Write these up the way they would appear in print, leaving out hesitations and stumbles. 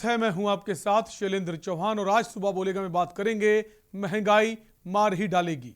है, मैं हूं आपके साथ शैलेंद्र चौहान और आज सुबह बोलेगा में बात करेंगे महंगाई मार ही डालेगी।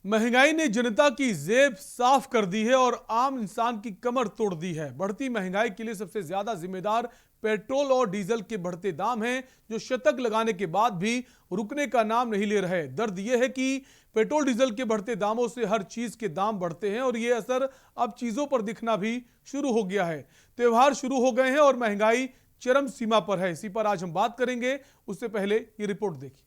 महंगाई ने जनता की जेब साफ कर दी है और आम इंसान की कमर तोड़ दी है। बढ़ती महंगाई के लिए सबसे ज्यादा जिम्मेदार पेट्रोल और डीजल के बढ़ते दाम हैं, जो शतक लगाने के बाद भी रुकने का नाम नहीं ले रहे। दर्द यह है कि पेट्रोल डीजल के बढ़ते दामों से हर चीज के दाम बढ़ते हैं और यह असर अब चीजों पर दिखना भी शुरू हो गया है। त्योहार शुरू हो गए हैं और महंगाई चरम सीमा पर है। इसी पर आज हम बात करेंगे। उससे पहले ये रिपोर्ट देखिए।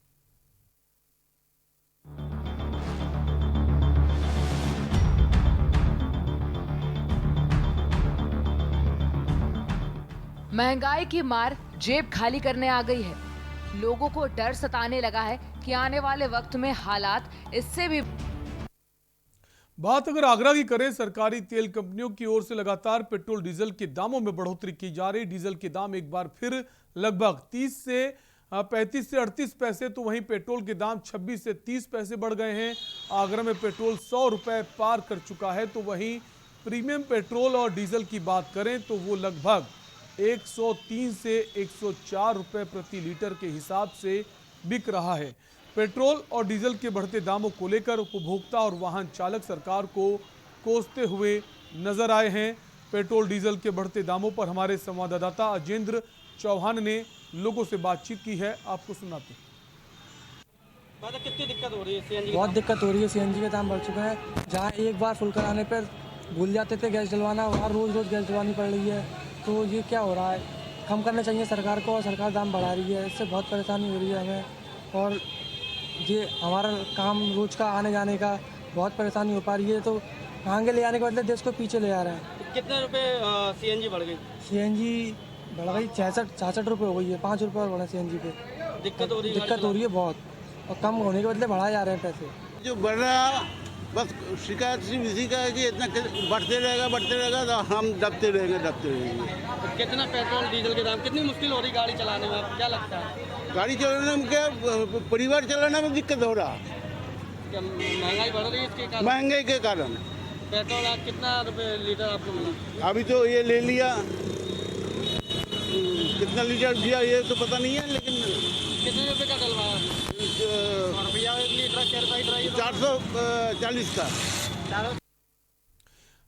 महंगाई की मार जेब खाली करने आ गई है। लोगों को डर सताने लगा है कि आने वाले वक्त में हालात इससे भी। बात अगर आगरा की करें, सरकारी तेल कंपनियों की ओर से लगातार पेट्रोल डीजल के दामों में बढ़ोतरी की जा रही। डीजल के दाम एक बार फिर लगभग 35 से 38 पैसे, तो वहीं पेट्रोल के दाम 26 से 30 पैसे बढ़ गए हैं। आगरा में पेट्रोल 100 रुपए पार कर चुका है, तो वहीं प्रीमियम पेट्रोल और डीजल की बात करें तो वो लगभग 103 से 104 रुपए प्रति लीटर के हिसाब से बिक रहा है। पेट्रोल और डीजल के बढ़ते दामों को लेकर उपभोक्ता और वाहन चालक सरकार को कोसते हुए नजर आए हैं। पेट्रोल डीजल के बढ़ते दामों पर हमारे संवाददाता अजेंद्र चौहान ने लोगों से बातचीत की है, आपको सुनाते हैं। कितनी दिक्कत हो रही है सीएनजी? बहुत दिक्कत हो रही है। सीएनजी का दाम बढ़ चुका है। जहाँ एक बार फुल कराने पर भूल जाते थे गैस डलवाना, वहाँ रोज रोज गैस डलवानी पड़ रही है। तो ये क्या हो रहा है? कम करना चाहिए सरकार को, और सरकार दाम बढ़ा रही है। इससे बहुत परेशानी हो रही है हमें, और ये हमारा काम रोज का आने जाने का बहुत परेशानी हो पा रही है। तो आगे ले आने के बदले देश को पीछे ले आ रहा है। कितने रुपए सीएनजी बढ़ गई? सीएनजी बढ़ गई 66 रुपये हो गई है। 5 रुपये और बढ़ा सीएनजी पे। दिक्कत हो रही है बहुत, और कम होने के बदले बढ़ाए जा रहे हैं पैसे। जो बढ़ रहा, बस शिकायत सिर्फ इसी का है कि इतना बढ़ते रहेगा तो हम दबते रहेंगे। तो कितना पेट्रोल डीजल के दाम, कितनी मुश्किल हो रही गाड़ी चलाने में, क्या लगता है? गाड़ी चलाने में क्या, परिवार चलाने में दिक्कत हो रहा। महंगाई बढ़ रही है इसके कारण, महंगाई के कारण। पेट्रोल आज कितना रुपए लीटर आपको मिला? अभी तो ये ले लिया, कितना लीटर दिया ये तो पता नहीं है, लेकिन कितने रुपए का डलवाया? 440 का।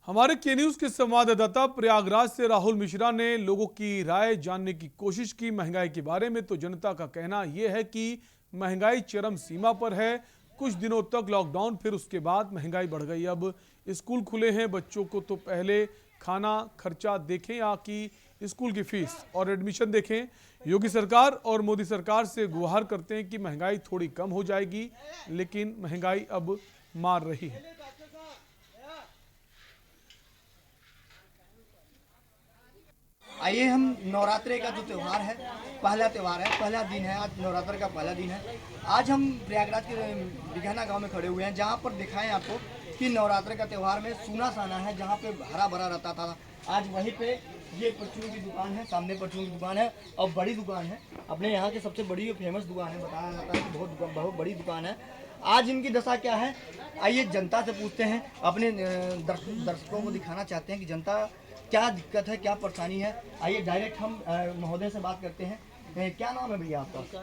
हमारे के न्यूज के संवाददाता प्रयागराज से राहुल मिश्रा ने लोगों की राय जानने की कोशिश की महंगाई के बारे में। तो जनता का कहना यह है कि महंगाई चरम सीमा पर है। कुछ दिनों तक लॉकडाउन, फिर उसके बाद महंगाई बढ़ गई। अब स्कूल खुले हैं, बच्चों को तो पहले खाना खर्चा देखें या कि स्कूल की फीस और एडमिशन देखें। योगी सरकार और मोदी सरकार से गुहार करते हैं कि महंगाई थोड़ी कम हो जाएगी, लेकिन महंगाई अब मार रही है। आइए हम नवरात्रे का जो त्यौहार है, पहला त्यौहार है, पहला दिन है आज, नवरात्र का पहला दिन है। आज हम प्रयागराज के बिघाना गांव में खड़े हुए हैं, जहां पर दिखाएं आपको कि नवरात्र का त्यौहार में सूना साना है, जहां पे हरा भरा रहता था। आज वहीं पे ये परचून की दुकान है, सामने परचून की दुकान है और बड़ी दुकान है, अपने यहाँ की सबसे बड़ी फेमस दुकान है। बताया जाता है कि बहुत बड़ी दुकान है। आज इनकी दशा क्या है, आइए जनता से पूछते हैं। अपने दर्शकों को दिखाना चाहते हैं कि जनता क्या दिक्कत है, क्या परेशानी है। आइए डायरेक्ट हम महोदय से बात करते हैं। क्या नाम है भैया आपका?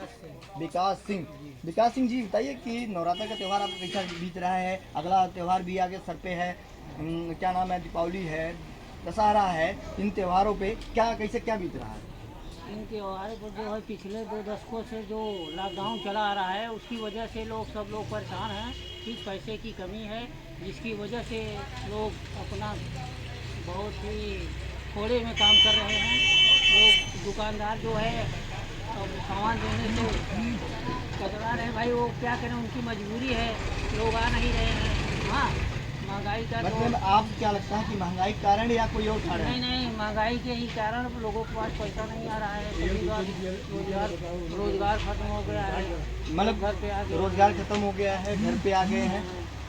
विकास सिंह। विकास सिंह जी, बताइए कि नवरात्र का त्यौहार आपका कैसा बीत रहा है? अगला त्यौहार भी आगे सर पे है, क्या नाम है, दीपावली है, दशहरा है। इन त्योहारों पे कैसे क्या बीत रहा है? इन त्योहारों पर जो है पिछले 2 दशकों से जो लॉकडाउन चला आ रहा है, उसकी वजह से सब लोग परेशान हैं कि पैसे की कमी है, जिसकी वजह से लोग अपना बहुत ही थोड़े में काम कर रहे हैं। लोग दुकानदार जो है सामान देने से कतरा रहे हैं। भाई वो क्या करें, उनकी मजबूरी है, लोग आ नहीं रहे हैं। हाँ, महंगाई का मतलब आप क्या लगता है कि महंगाई कारण या कोई और कारण? नहीं, महंगाई के ही कारण लोगों के पास पैसा नहीं आ रहा है। रोजगार खत्म हो गया है, मतलब घर पे आ गए, रोजगार खत्म हो गया है, घर पे आ गए हैं,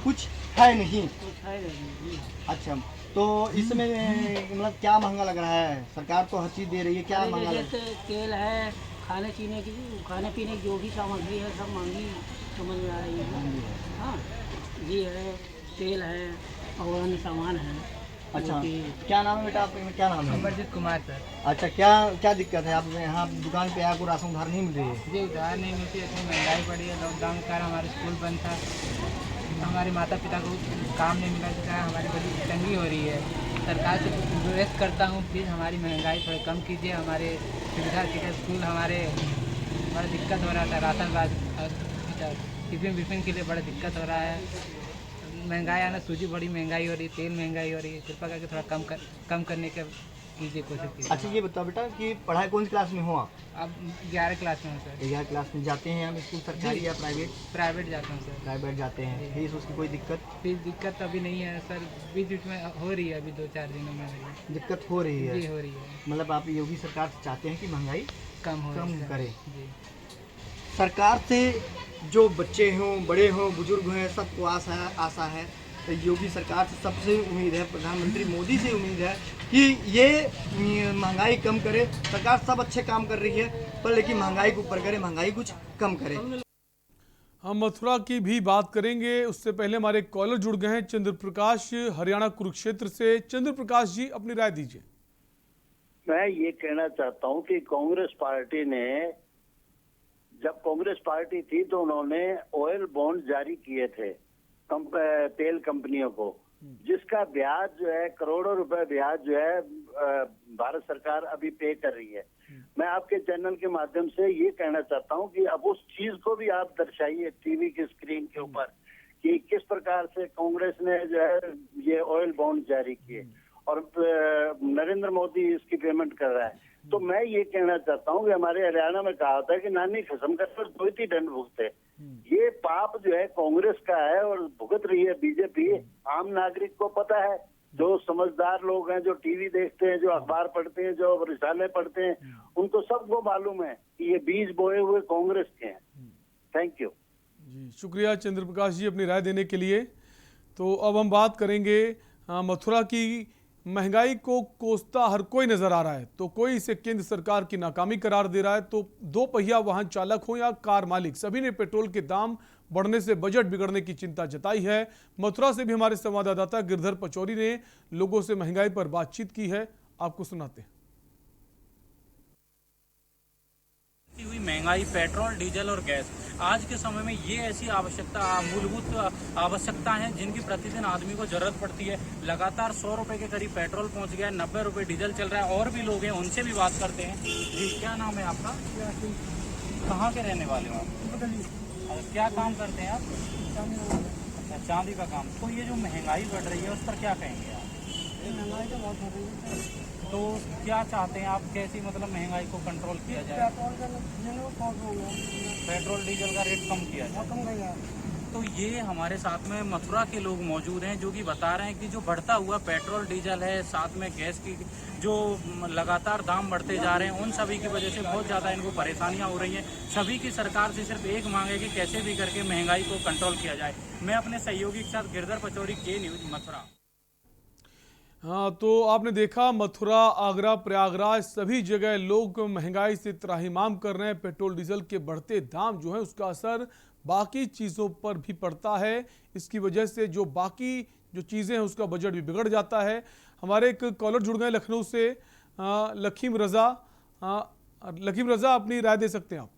कुछ है नहीं। कुछ है नहीं। अच्छा, तो इसमें मतलब क्या महंगा लग रहा है? सरकार तो हर चीज़ दे रही है, क्या महंगा लग जैसे तेल है, खाने पीने की जो भी सामग्री है सब महंगी समझ में आ रही है। हाँ, घी है, तेल है और अन्य सामान है। अच्छा, क्या नाम है बेटा आपका? क्या नाम है? अमरजीत कुमार सर। अच्छा, क्या क्या दिक्कत है? आप यहाँ दुकान पे आपको राशन उधार नहीं मिल रही है? जी उधार नहीं मिलती, इतनी महंगाई बढ़ी है। लॉकडाउन के कारण हमारा स्कूल बंद था, हमारे माता पिता को काम नहीं मिला, जिसका हमारी बड़ी तंगी हो रही है। सरकार से रिक्वेस्ट करता हूँ, प्लीज़ हमारी महंगाई थोड़ी कम कीजिए, हमारे सुविधा के स्कूल हमारे बड़ा दिक्कत हो रहा था। राशन टिफिन विफिन के लिए बड़ा दिक्कत हो रहा है। महंगाई आना, सूजी बड़ी महंगाई हो रही है, तेल महंगाई हो रही है। कृपा करके थोड़ा कम करने का कीजिए, कोशिश कीजिए। अच्छा, ये बताओ बेटा कि पढ़ाई कौन सी क्लास में हो आप? अब 11 क्लास में हूँ सर। 11 क्लास में जाते हैं हम स्कूल, सरकारी या प्राइवेट? प्राइवेट जाता हूँ सर। प्राइवेट जाते हैं। फीस उसकी कोई दिक्कत? फीस दिक्कत अभी नहीं है सर, बीच में हो रही है, अभी 2-4 दिनों में दिक्कत हो रही है? जी हो रही है। मतलब आप योगी सरकार से चाहते हैं कि महंगाई कम करे? जी। सरकार से जो बच्चे हों, बड़े हों, बुजुर्ग हैं, सबको आशा है। तो योगी सरकार से सबसे उम्मीद है, प्रधानमंत्री मोदी से उम्मीद है कि ये महंगाई कम करे। सरकार सब अच्छे काम कर रही है, पर लेकिन महंगाई को ऊपर करे, महंगाई कुछ कम करे। हम मथुरा की भी बात करेंगे, उससे पहले हमारे कॉलर जुड़ गए हैं चंद्र प्रकाश हरियाणा कुरुक्षेत्र से। चंद्र प्रकाश जी, अपनी राय दीजिए। मैं ये कहना चाहता हूं कि कांग्रेस पार्टी ने, जब कांग्रेस पार्टी थी तो उन्होंने ऑयल बॉन्ड जारी किए थे तेल कंपनियों को, जिसका ब्याज जो है करोड़ों रुपए ब्याज जो है भारत सरकार अभी पे कर रही है। मैं आपके चैनल के माध्यम से ये कहना चाहता हूं कि अब उस चीज को भी आप दर्शाइए टीवी की स्क्रीन के ऊपर कि किस प्रकार से कांग्रेस ने जो है ये ऑयल बॉन्ड जारी किए और नरेंद्र मोदी इसकी पेमेंट कर रहा है। तो मैं ये कहना चाहता हूँ कि हमारे हरियाणा में कहा होता है कि नानी खसम कर पर दोती दंड भुगते। ये पाप जो है कांग्रेस का है और भुगत रही है बीजेपी। आम नागरिक को पता है, जो समझदार लोग हैं, जो टीवी देखते हैं, जो अखबार पढ़ते हैं, जो रिसाले पढ़ते हैं, उनको सबको मालूम है कि ये बीज बोए हुए कांग्रेस के हैं। थैंक यू जी, शुक्रिया चंद्र प्रकाश जी अपनी राय देने के लिए। तो अब हम बात करेंगे मथुरा की। महंगाई को कोसता हर कोई नजर आ रहा है, तो कोई इसे केंद्र सरकार की नाकामी करार दे रहा है, तो दो पहिया वाहन चालक हो या कार मालिक, सभी ने पेट्रोल के दाम बढ़ने से बजट बिगड़ने की चिंता जताई है। मथुरा से भी हमारे संवाददाता गिरधर पचौरी ने लोगों से महंगाई पर बातचीत की है, आपको सुनाते हैं। हुई महंगाई, पेट्रोल, डीजल और गैस, आज के समय में ये ऐसी मूलभूत आवश्यकता है जिनकी प्रतिदिन आदमी को जरूरत पड़ती है। लगातार 100 रुपए के करीब पेट्रोल पहुंच गया है, 90 रुपए डीजल चल रहा है। और भी लोग हैं, उनसे भी बात करते हैं। जी, क्या नाम है आपका? कहाँ के रहने वाले हो आप? क्या काम करते हैं आप? अच्छा, चांदी का काम। तो ये जो महंगाई बढ़ रही है उस पर क्या कहेंगे आप? महंगाई तो बहुत हो रही है, तो क्या चाहते हैं आप, कैसी मतलब महंगाई को कंट्रोल किया जाए? पेट्रोल डीजल का रेट कम किया जाए। तो ये हमारे साथ में मथुरा के लोग मौजूद हैं जो कि बता रहे हैं कि जो बढ़ता हुआ पेट्रोल डीजल है, साथ में गैस की जो लगातार दाम बढ़ते जा रहे हैं, उन सभी की वजह से बहुत ज़्यादा इनको परेशानियां हो रही हैं। सभी की सरकार से सिर्फ एक मांग है कि कैसे भी करके महंगाई को कंट्रोल किया जाए। मैं अपने सहयोगी के साथ गिरधर पचौरी, के न्यूज, मथुरा। हाँ, तो आपने देखा मथुरा, आगरा, प्रयागराज सभी जगह लोग महंगाई से त्राहिमाम कर रहे हैं। पेट्रोल डीजल के बढ़ते दाम जो है उसका असर बाकी चीज़ों पर भी पड़ता है। इसकी वजह से जो बाकी जो चीज़ें हैं उसका बजट भी बिगड़ जाता है। हमारे एक कॉलर जुड़ गए लखनऊ से, लखीम रजा। लखीम रजा, अपनी राय दे सकते हैं आप?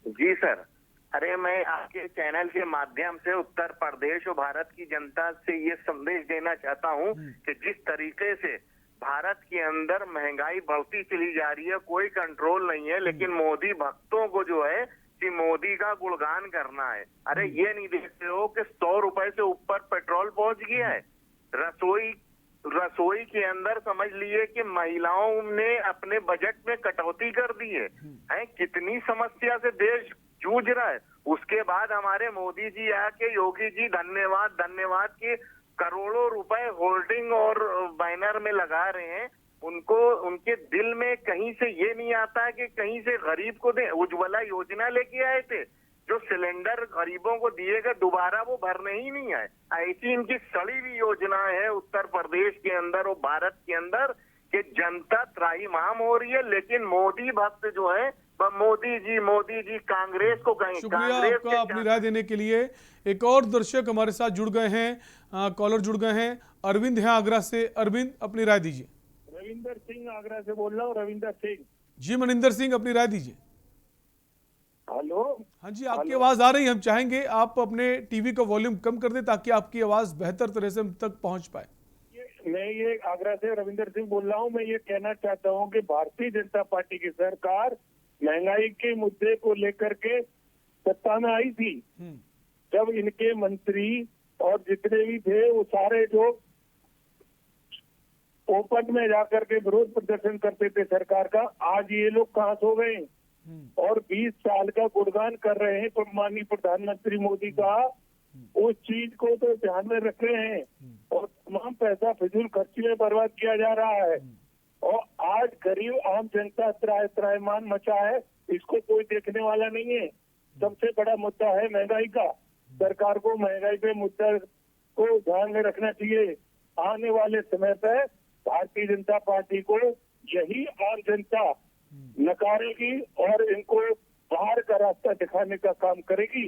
जी सर, अरे मैं आपके चैनल के माध्यम से उत्तर प्रदेश और भारत की जनता से ये संदेश देना चाहता हूँ कि जिस तरीके से भारत के अंदर महंगाई बढ़ती चली जा रही है, कोई कंट्रोल नहीं है। लेकिन मोदी भक्तों को जो है कि मोदी का गुणगान करना है। अरे ये नहीं देखते हो कि 100 रुपए से ऊपर पेट्रोल पहुंच गया है। रसोई के अंदर समझ लिए कि महिलाओं ने अपने बजट में कटौती कर दी है। कितनी समस्या से देश जूझ रहा है। उसके बाद हमारे मोदी जी आके योगी जी धन्यवाद धन्यवाद के करोड़ों रुपए होल्डिंग और बैनर में लगा रहे हैं। उनको उनके दिल में कहीं से ये नहीं आता है कि कहीं से गरीब को दे। उज्ज्वला योजना लेके आए थे जो सिलेंडर गरीबों को दिए गए दोबारा वो भरने ही नहीं आए। ऐसी इनकी सड़ी हुई योजना है उत्तर प्रदेश के अंदर और भारत के अंदर कि जनता त्राहिमाम हो रही है, लेकिन मोदी भक्त जो है वह मोदी जी कांग्रेस को कहें। शुक्रिया आपका अपनी राय देने के लिए। एक और दर्शक हमारे साथ जुड़ गए हैं, कॉलर जुड़ गए हैं। अरविंद हैं आगरा से। अरविंद, अपनी राय दीजिए। रविंदर सिंह आगरा से बोल रहा हूँ। रविंदर सिंह जी। मनिंदर सिंह, अपनी राय दीजिए। हेलो। हाँ जी, आपकी आवाज आ रही है। हम चाहेंगे आप अपने टीवी का वॉल्यूम कम कर दें ताकि आपकी आवाज बेहतर तरह से हम तक पहुंच पाए। मैं ये आगरा से रविंदर सिंह बोल रहा हूँ। मैं ये कहना चाहता हूँ कि भारतीय जनता पार्टी की सरकार महंगाई के मुद्दे को लेकर के सत्ता में आई थी, जब इनके मंत्री और जितने भी थे वो सारे जो ओपन में जाकर के विरोध प्रदर्शन करते थे सरकार का, आज ये लोग कहाँ सो गए और 20 साल का गुणगान कर रहे हैं माननीय प्रधानमंत्री मोदी का। उस चीज को तो ध्यान में रख रहे हैं और तमाम पैसा फिजूल खर्ची में बर्बाद किया जा रहा है। और आज गरीब आम जनता त्राहिमाम मचा है, इसको कोई देखने वाला नहीं है। सबसे बड़ा मुद्दा है महंगाई का। सरकार को महंगाई पे मुद्दा को ध्यान में रखना चाहिए। आने वाले समय पे भारतीय जनता पार्टी को यही आम जनता नकारेगी और इनको बाहर का रास्ता दिखाने का काम करेगी,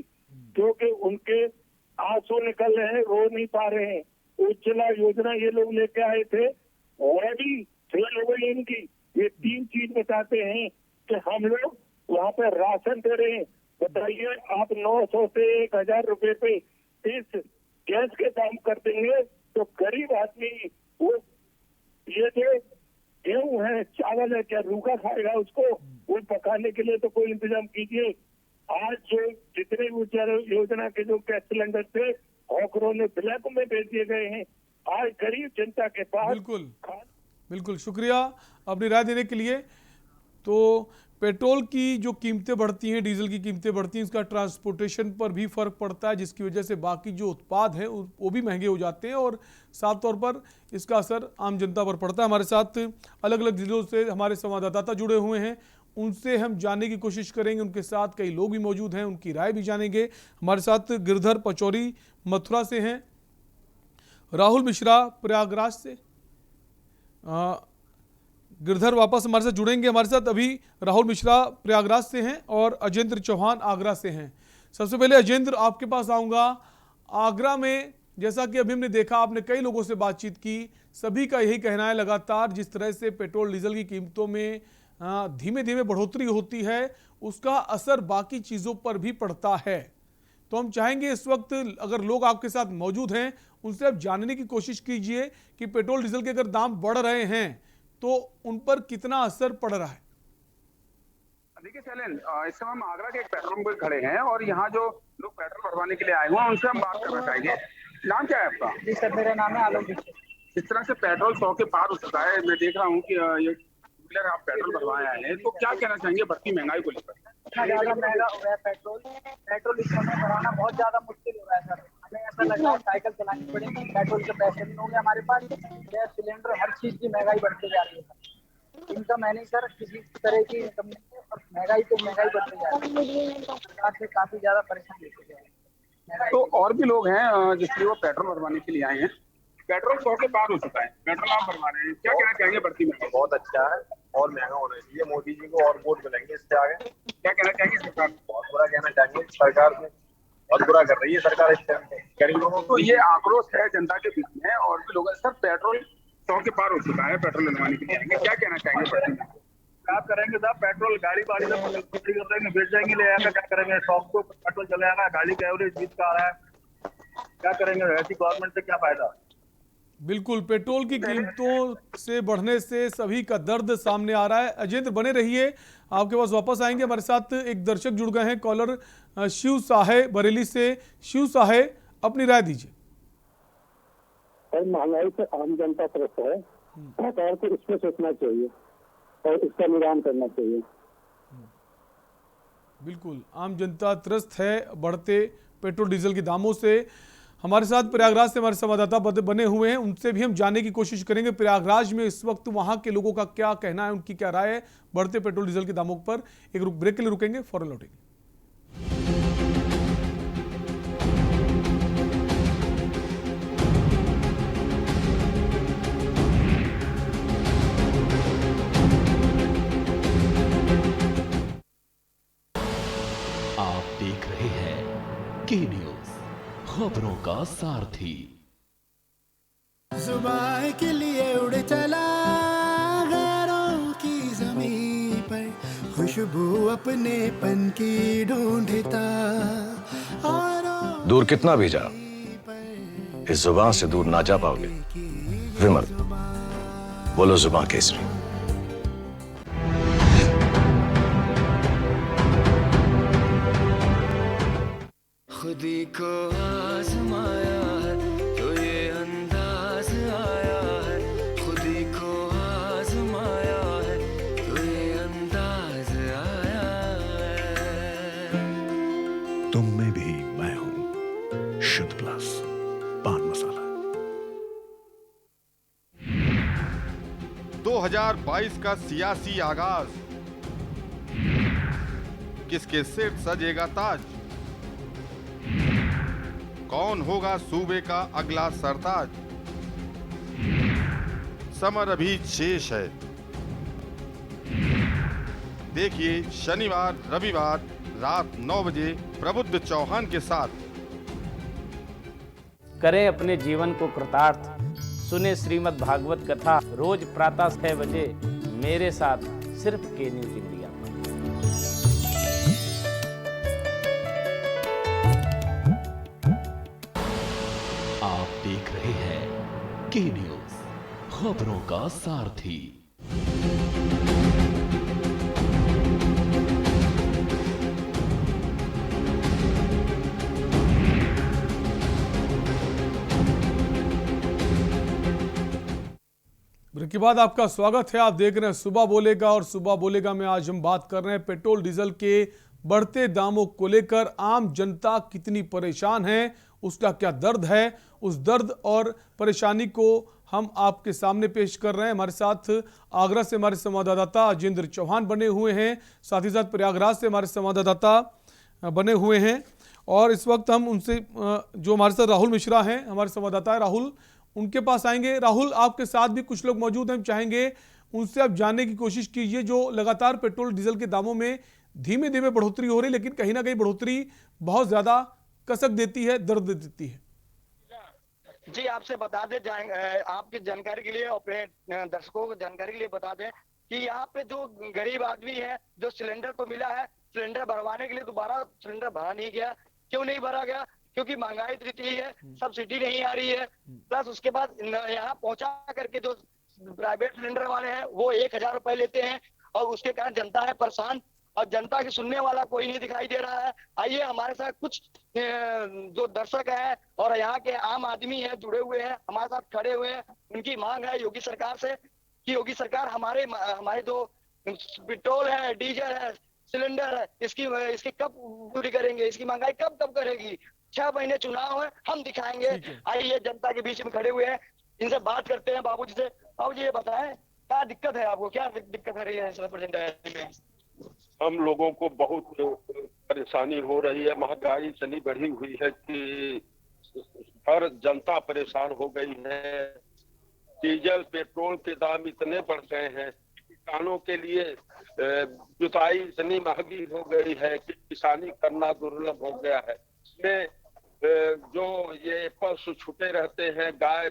क्योंकि उनके आंसू निकल रहे हैं, रो नहीं पा रहे हैं। उज्ज्वला योजना ये लोग लेके आए थे, वह भी फेल हो गई इनकी। ये 3 चीज बताते हैं कि हम लोग वहाँ पे राशन दे रहे हैं। बताइए आप 900 से 1000 रुपए पे इस गैस के दाम कर देंगे तो गरीब आदमी वो ये जो गेहूं है, चावल है, क्या रूखा खाएगा उसको? वो पकाने के लिए तो कोई इंतजाम कीजिए। आज जो जितने उज्ज्वला योजना के जो गैस सिलेंडर थे हॉकरों ने ब्लैक में बेच दिए गए हैं। आज गरीब जनता के पास बिल्कुल शुक्रिया अपनी राय देने के लिए। तो पेट्रोल की जो कीमतें बढ़ती हैं, डीजल की कीमतें बढ़ती हैं, इसका ट्रांसपोर्टेशन पर भी फर्क पड़ता है, जिसकी वजह से बाकी जो उत्पाद हैं वो भी महंगे हो जाते हैं और साफ तौर पर इसका असर आम जनता पर पड़ता है। हमारे साथ अलग अलग जिलों से हमारे संवाददाता जुड़े हुए हैं, उनसे हम जानने की कोशिश करेंगे। उनके साथ कई लोग भी मौजूद हैं, उनकी राय भी जानेंगे। हमारे साथ गिरधर पचौरी मथुरा से हैं, राहुल मिश्रा प्रयागराज से। गिरधर वापस हमारे साथ जुड़ेंगे। हमारे साथ अभी राहुल मिश्रा प्रयागराज से हैं और अजेंद्र चौहान आगरा से हैं। सबसे पहले अजेंद्र, आपके पास आऊँगा। आगरा में जैसा कि अभी हमने देखा, आपने कई लोगों से बातचीत की, सभी का यही कहना है लगातार जिस तरह से पेट्रोल डीजल की कीमतों में धीमे धीमे बढ़ोतरी होती है, उसका असर बाकी चीज़ों पर भी पड़ता है। तो हम चाहेंगे इस वक्त अगर लोग आपके साथ मौजूद हैं, उनसे आप जानने की कोशिश कीजिए कि पेट्रोल डीजल के अगर दाम बढ़ रहे हैं तो उन पर कितना असर पड़ रहा है। देखिए शैलेन, इस समय हम आगरा के एक पेट्रोल पंप पर खड़े हैं और यहाँ जो लोग पेट्रोल भरवाने के लिए आए हुए हैं उनसे हम बात करना चाहेंगे। नाम क्या है आपका? जी सर, मेरा नाम है आलोक। इस तरह से पेट्रोल 100 के पार हो चुका है, मैं देख रहा हूँ कि ये आप पेट्रोल भरवाए आए हैं, तो क्या कहना चाहेंगे बढ़ती महंगाई को लेकर? इतना ज्यादा महंगा हो गया है पेट्रोल इस समय भराना बहुत ज्यादा मुश्किल हो रहा है सर। हमें ऐसा लग रहा है साइकिल चलानी पड़ेगी, पेट्रोल के पैसे नहीं होंगे हमारे पास। गैस सिलेंडर, हर चीज की महंगाई बढ़ती जा रही है सर। इनकम है नहीं सर, किसी तरह की इनकम नहीं है और महंगाई तो महंगाई बढ़ती जा रही है। सरकार से काफी ज्यादा परेशान होते जा रहे हैं। तो और भी लोग हैं जिसलिए वो पेट्रोल भरवाने के लिए आए हैं। पेट्रोल 100 के पार हो चुका है, पेट्रोल आप भरवा रहे हैं, क्या कहना चाहेंगे बढ़ती महंगाई? बहुत अच्छा है और महंगा होना चाहिए। मोदी जी को और वोट मिलेंगे इससे आगे। क्या कहना चाहेंगे सरकार? बहुत बुरा कहना चाहेंगे, सरकार में बहुत बुरा कर रही है सरकार इस टाइम पे गरीबों को। तो ये आक्रोश है जनता के बीच में और भी लोग। सर पेट्रोल 100 के पार हो चुका है, पेट्रोल लगवाने के लिए आएंगे, क्या कहना चाहेंगे बढ़ती महंगाई? क्या करेंगे साहब? पेट्रोल गाड़ी बाड़ी में बेच जाएंगे, ले आएगा, क्या करेंगे? शॉप को पेट्रोल चले आएगा, गाड़ी का एवरेज 20 का आ रहा है, क्या करेंगे? ऐसी गवर्नमेंट से क्या फायदा? बिल्कुल, पेट्रोल की कीमतों से बढ़ने से सभी का दर्द सामने आ रहा है। अजेंद्र बने रहिए, आपके पास वापस आएंगे। हमारे साथ एक दर्शक जुड़ गए हैं, कॉलर शिव साहे बरेली से। शिव साहे, अपनी राय दीजिए। महंगाई से आम जनता त्रस्त है, सरकार को इसमें सोचना चाहिए और इसका निदान करना चाहिए। बिल्कुल, आम जनता त्रस्त है बढ़ते पेट्रोल डीजल के दामों से। हमारे साथ प्रयागराज से हमारे संवाददाता बने हुए हैं, उनसे भी हम जानने की कोशिश करेंगे प्रयागराज में इस वक्त वहां के लोगों का क्या कहना है, उनकी क्या राय है बढ़ते पेट्रोल डीजल के दामों पर। एक ब्रेक के लिए रुकेंगे, फौरन लौटेंगे। के न्यूज, खबरों का सारथी। जुबान के लिए उड़ चला गैरों की ज़मीं पर, खुशबू अपने पन की ढूंढता। दूर कितना भी जा, इस जुबान से दूर ना जा पाओगे। विमल, बोलो जुबान केसरी। खुदी को आजमाया है तो ये अंदाज आया है, खुदी को आजमाया है तो ये अंदाज आया है। तुम में भी मैं हूं, शुद्ध प्लस पान मसाला। 2022 का सियासी आगाज, किसके सिर सजेगा ताज, कौन होगा सूबे का अगला सरताज, समर अभी शेष है। देखिए शनिवार रविवार रात 9 बजे प्रबुद्ध चौहान के साथ। करें अपने जीवन को कृतार्थ, सुने श्रीमद् भागवत कथा रोज प्रातः 6 बजे मेरे साथ सिर्फ के न्यूज इंडिया। आप देख रहे हैं के न्यूज, खबरों का सारथी। ब्रेक के बाद आपका स्वागत है। आप देख रहे हैं सुबह बोलेगा, और सुबह बोलेगा में आज हम बात कर रहे हैं पेट्रोल डीजल के बढ़ते दामों को लेकर आम जनता कितनी परेशान है, उसका क्या दर्द है, उस दर्द और परेशानी को हम आपके सामने पेश कर रहे हैं। हमारे साथ आगरा से हमारे संवाददाता अजेंद्र चौहान बने हुए हैं, साथ ही साथ प्रयागराज से हमारे संवाददाता बने हुए हैं, और इस वक्त हम उनसे जो हमारे साथ राहुल मिश्रा हैं, हमारे संवाददाता है राहुल, उनके पास आएंगे। राहुल, आपके साथ भी कुछ लोग मौजूद हैं, हम चाहेंगे उनसे आप जानने की कोशिश कीजिए। जो लगातार पेट्रोल डीजल के दामों में धीमे धीमे बढ़ोतरी हो रही, लेकिन कहीं ना कहीं बढ़ोतरी बहुत ज्यादा कसक देती है, दर्द देती है। जी, आपसे बता दें, आपकी जानकारी के लिए और अपने दर्शकों को जानकारी के लिए बता दें कि यहाँ पे जो गरीब आदमी है, जो सिलेंडर को मिला है, सिलेंडर भरवाने के लिए दोबारा सिलेंडर भरा नहीं गया। क्यों नहीं भरा गया? क्योंकि महंगाई इतनी है, सब्सिडी नहीं आ रही है। प्लस उसके बाद यहाँ पहुंचा करके जो प्राइवेट सिलेंडर वाले हैं वो 1000 रुपए लेते हैं, और उसके कारण जनता है परेशान, और जनता की सुनने वाला कोई नहीं दिखाई दे रहा है। आइए हमारे साथ कुछ जो दर्शक हैं और यहाँ के आम आदमी हैं जुड़े हुए हैं, हमारे साथ खड़े हुए हैं। उनकी मांग है योगी सरकार से कि योगी सरकार हमारे जो पेट्रोल है, डीजल है, सिलेंडर है, इसकी कब पूरी करेंगे, इसकी महंगाई कब करेगी। 6 महीने चुनाव है, हम दिखाएंगे। आइए जनता के बीच में खड़े हुए हैं, इनसे बात करते हैं। बाबूजी से, बाबूजी ये बताएं क्या दिक्कत है आपको, क्या दिक्कत है रही है रिप्रेजेंटेटिव में? हम लोगों को बहुत परेशानी हो रही है। महंगाई इतनी बढ़ी हुई है कि हर जनता परेशान हो गई है। डीजल पेट्रोल के दाम इतने बढ़ गए हैं, किसानों के लिए जुताई इतनी महंगी हो गई है कि किसानी करना दुर्लभ हो गया है। इसमें जो ये पशु छूटे रहते हैं, गाय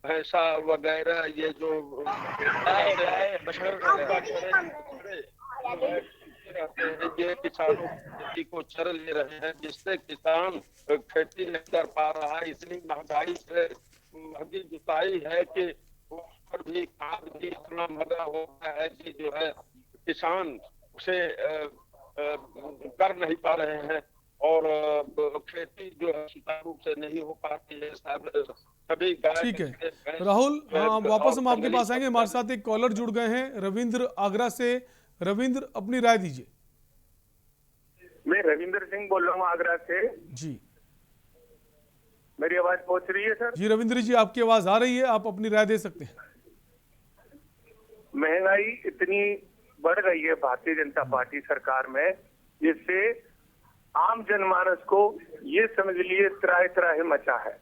भैंसा वगैरह, ये जो ये किसानों की खेती को चर ले रहे हैं, जिससे किसान खेती नहीं कर पा रहा है। इतनी महंगाई से महंगी जुताई है कि उस पर भी खाद भी इतना महंगा हो गया है कि जो है किसान उसे कर नहीं पा रहे हैं, और खेती जो है सुचारू रूप से नहीं हो पाती है। सभी ठीक है राहुल, हाँ वापस हम आपके पास आएंगे। हमारे साथ एक कॉलर जुड़ गए हैं, रविंद्र आगरा से। रविंद्र, अपनी राय दीजिए। मैं रविंद्र सिंह बोल रहा हूँ आगरा से जी। मेरी आवाज पहुंच रही है सर? जी रविंद्र जी, आपकी आवाज आ रही है, आप अपनी राय दे सकते हैं। महंगाई इतनी बढ़ गई है भारतीय जनता पार्टी सरकार में, जिससे आम जनमानस को ये समझ लिए त्राहि मचा है।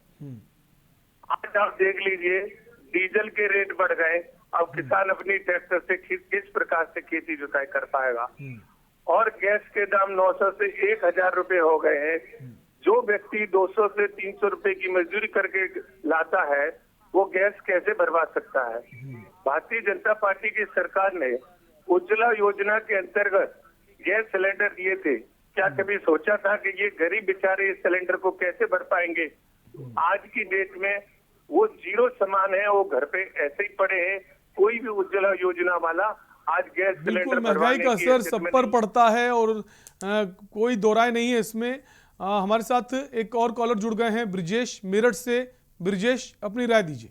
आज आप देख लीजिए, डीजल के रेट बढ़ गए, अब किसान अपनी ट्रैक्टर से किस प्रकार से खेती जुताई कर पाएगा। और गैस के दाम 900 से 1000 रुपए हो गए हैं। जो व्यक्ति 200 से 300 रुपए की मजदूरी करके लाता है वो गैस कैसे भरवा सकता है? भारतीय जनता पार्टी की सरकार ने उज्ज्वला योजना के अंतर्गत गैस सिलेंडर दिए थे। क्या कभी सोचा था कि ये गरीब बेचारे इस सिलेंडर को कैसे भर पाएंगे? आज की डेट में वो जीरो समान है, वो घर पे ऐसे ही पड़े हैं। कोई भी उज्ज्वला योजना वाला आज गैस सिलेंडर बिल्कुल महंगाई का असर सब पर पड़ता है और कोई दो राय नहीं है इसमें। हमारे साथ एक और कॉलर जुड़ गए हैं, ब्रिजेश मेरठ से। ब्रिजेश, अपनी राय दीजिए।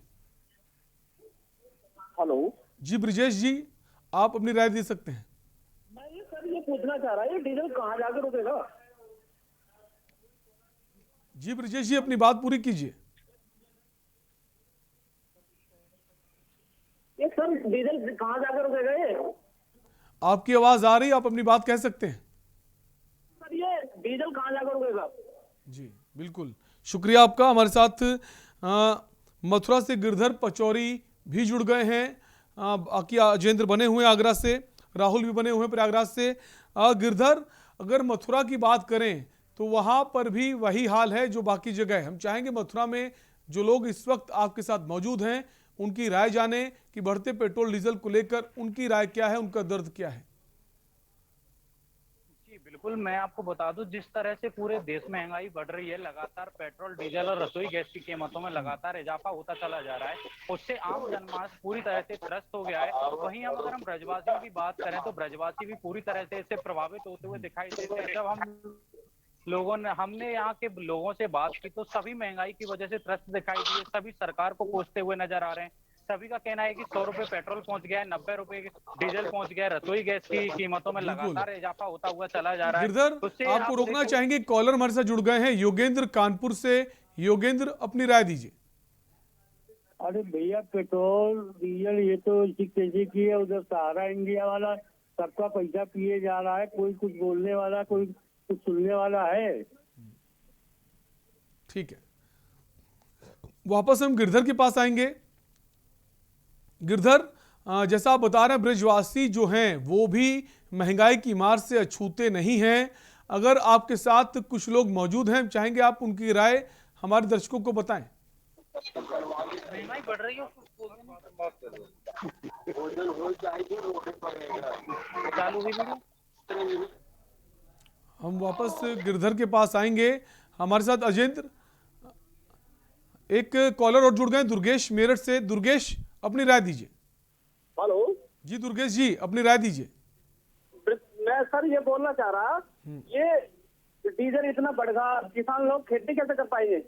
हेलो जी ब्रिजेश जी, आप अपनी राय दे सकते हैं। मैं ये पूछना चाह रहा है, डीजल कहाँ जाकर रुकेगा? जी ब्रिजेश जी, अपनी बात पूरी कीजिए। ये सर डीजल कहाँ जाकर रुकेगा ये? आपकी आवाज आ रही है, आप अपनी बात कह सकते हैं। सर ये डीजल कहाँ जाकर रुकेगा? जी बिल्कुल, शुक्रिया आपका। हमारे साथ मथुरा से गिरधर पचौरी भी जुड़ गए हैं। बाकी अजेंद्र बने हुए हैं आगरा से, राहुल भी बने हुए हैं प्रयागराज से। गिरधर, अगर मथुरा की बात करें तो वहां पर भी वही हाल है जो बाकी जगह है। हम चाहेंगे मथुरा में जो लोग इस वक्त आपके साथ मौजूद हैं उनकी राय जाने कि बढ़ते पेट्रोल डीजल को लेकर उनकी राय क्या है, उनका दर्द क्या है। जी बिल्कुल, मैं आपको बता दूं, जिस तरह से पूरे देश में महंगाई बढ़ रही है, लगातार पेट्रोल डीजल और रसोई गैस की कीमतों में लगातार इजाफा होता चला जा रहा है, उससे आम जनमानस पूरी तरह से त्रस्त हो गया है। वहीं अगर हम ब्रजवासियों की बात करें तो ब्रजवासी भी पूरी तरह से इससे प्रभावित होते हुए दिखाई देते हैं। जब हमने यहाँ के लोगों से बात की तो सभी महंगाई की वजह से त्रस्त दिखाई दिए, सभी सरकार को कोसते हुए नजर आ रहे हैं। सभी का कहना है कि 100 रुपए पेट्रोल पहुंच गया है, 90 रुपए डीजल पहुंच गया है, रसोई गैस की कीमतों में लगातार इजाफा होता हुआ चला जा रहा है। गिरधर, आपको रोकना चाहेंगे, कॉलर हमारे साथ जुड़ गए हैं योगेंद्र कानपुर से। योगेंद्र, अपनी राय दीजिए। अरे भैया, पेट्रोल डीजल ये तो इसी तेजी की है। उधर सहारा इंडिया वाला सबका पैसा पिए जा रहा है, कोई कुछ बोलने वाला, कोई कुछ सुनने वाला है? ठीक है, वापस हम गिरधर के पास आएंगे। गिरधर, जैसा आप बता रहे हैं, ब्रजवासी जो हैं वो भी महंगाई की मार से अछूते नहीं हैं। अगर आपके साथ कुछ लोग मौजूद हैं, चाहेंगे आप उनकी राय हमारे दर्शकों को बताएं। महंगाई बढ़ रही है, हम वापस गिरधर के पास आएंगे। हमारे साथ अजेंद्र, एक कॉलर और जुड़ गए, दुर्गेश मेरठ से। दुर्गेश, अपनी राय दीजिए। हेलो जी दुर्गेश जी, अपनी राय दीजिए। मैं सर ये बोलना चाह रहा, ये डीजल इतना बढ़ गया, किसान लोग खेती कैसे कर पाएंगे?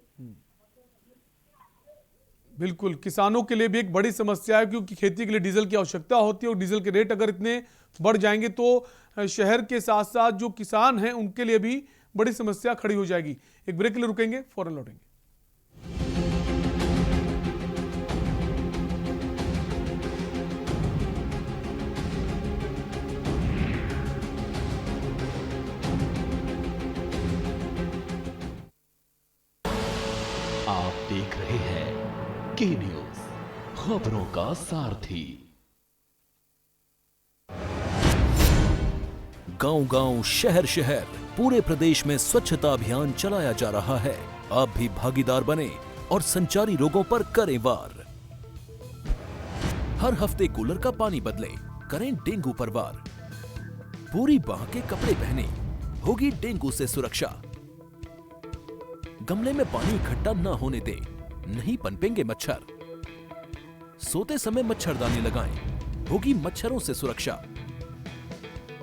बिल्कुल, किसानों के लिए भी एक बड़ी समस्या है, क्योंकि खेती के लिए डीजल की आवश्यकता होती है और डीजल के रेट अगर इतने बढ़ जाएंगे तो शहर के साथ साथ जो किसान हैं उनके लिए भी बड़ी समस्या खड़ी हो जाएगी। एक ब्रेक के लिए रुकेंगे, फौरन लौटेंगे। आप देख रहे हैं के न्यूज, खबरों का सारथी। गांव-गांव, शहर-शहर, पूरे प्रदेश में स्वच्छता अभियान चलाया जा रहा है। आप भी भागीदार बने और संचारी रोगों पर करें वार। हर हफ्ते कूलर का पानी बदलें, करें डेंगू पर वार। पूरी बाह के कपड़े पहने, होगी डेंगू से सुरक्षा। गमले में पानी इकट्ठा न होने दें, नहीं पनपेंगे मच्छर। सोते समय मच्छरदानी लगाएं, होगी मच्छरों से सुरक्षा।